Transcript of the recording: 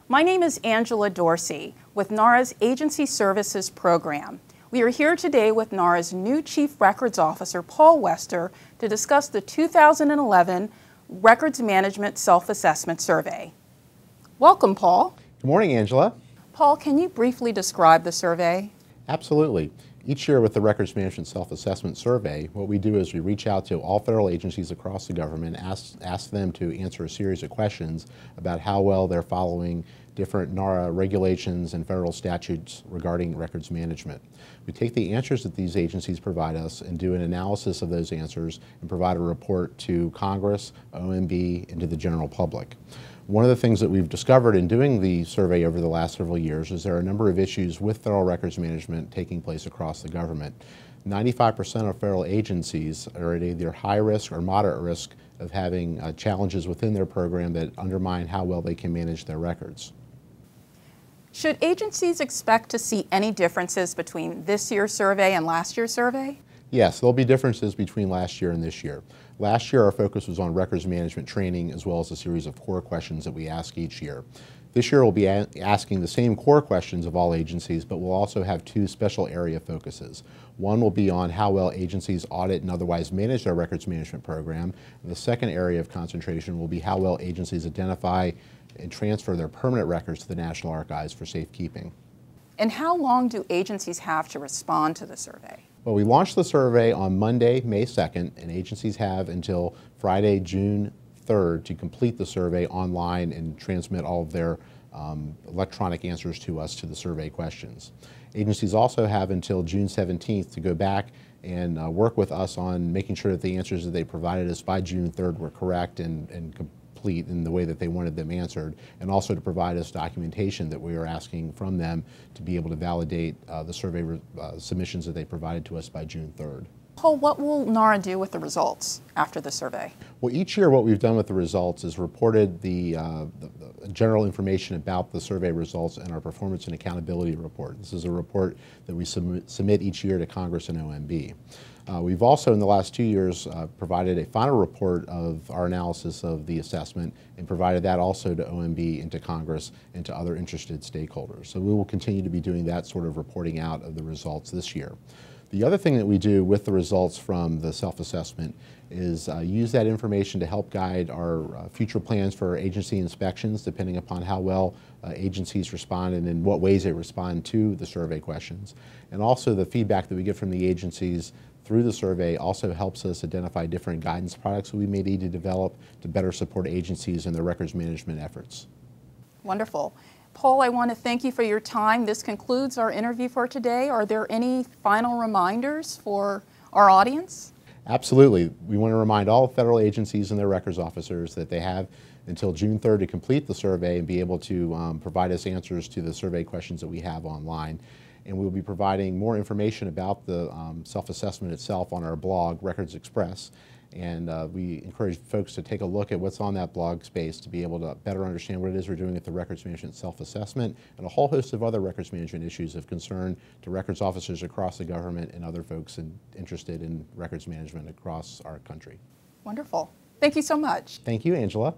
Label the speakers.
Speaker 1: My name is Angela Dorsey with NARA's Agency Services Program. We are here today with NARA's new Chief Records Officer, Paul Wester, to discuss the 2011 Records Management Self-Assessment Survey. Welcome, Paul.
Speaker 2: Good morning, Angela.
Speaker 1: Paul, can you briefly describe the survey?
Speaker 2: Absolutely. Each year with the Records Management Self-Assessment Survey, what we do is we reach out to all federal agencies across the government, ask them to answer a series of questions about how well they're following different NARA regulations and federal statutes regarding records management. We take the answers that these agencies provide us and do an analysis of those answers and provide a report to Congress, OMB, and to the general public. One of the things that we've discovered in doing the survey over the last several years is there are a number of issues with federal records management taking place across the government. 95% of federal agencies are at either high risk or moderate risk of having challenges within their program that undermine how well they can manage their records.
Speaker 1: Should agencies expect to see any differences between this year's survey and last year's survey?
Speaker 2: Yes, there'll be differences between last year and this year. Last year, our focus was on records management training as well as a series of core questions that we ask each year. This year, we'll be asking the same core questions of all agencies, but we'll also have two special area focuses. One will be on how well agencies audit and otherwise manage their records management program. And the second area of concentration will be how well agencies identify and transfer their permanent records to the National Archives for safekeeping.
Speaker 1: And how long do agencies have to respond to the survey?
Speaker 2: Well, we launched the survey on Monday, May 2nd, and agencies have until Friday, June 3rd to complete the survey online and transmit all of their electronic answers to us to the survey questions. Agencies also have until June 17th to go back and work with us on making sure that the answers that they provided us by June 3rd were correct and complete in the way that they wanted them answered, and also to provide us documentation that we are asking from them to be able to validate the survey submissions that they provided to us by June 3rd.
Speaker 1: Paul, what will NARA do with the results after the survey?
Speaker 2: Well, each year what we've done with the results is reported the general information about the survey results in our performance and accountability report. This is a report that we submit each year to Congress and OMB. We've also in the last 2 years provided a final report of our analysis of the assessment and provided that also to OMB and to Congress and to other interested stakeholders. So we will continue to be doing that sort of reporting out of the results this year. The other thing that we do with the results from the self-assessment is use that information to help guide our future plans for agency inspections, depending upon how well agencies respond and in what ways they respond to the survey questions. And also the feedback that we get from the agencies through the survey also helps us identify different guidance products that we may need to develop to better support agencies in their records management efforts.
Speaker 1: Wonderful. Paul, I want to thank you for your time. This concludes our interview for today. Are there any final reminders for our audience?
Speaker 2: Absolutely. We want to remind all federal agencies and their records officers that they have until June 3rd to complete the survey and be able to provide us answers to the survey questions that we have online. And we'll be providing more information about the self-assessment itself on our blog, Records Express. And we encourage folks to take a look at what's on that blog space to be able to better understand what it is we're doing with the records management self-assessment and a whole host of other records management issues of concern to records officers across the government and other folks interested in records management across our country.
Speaker 1: Wonderful. Thank you so much.
Speaker 2: Thank you, Angela.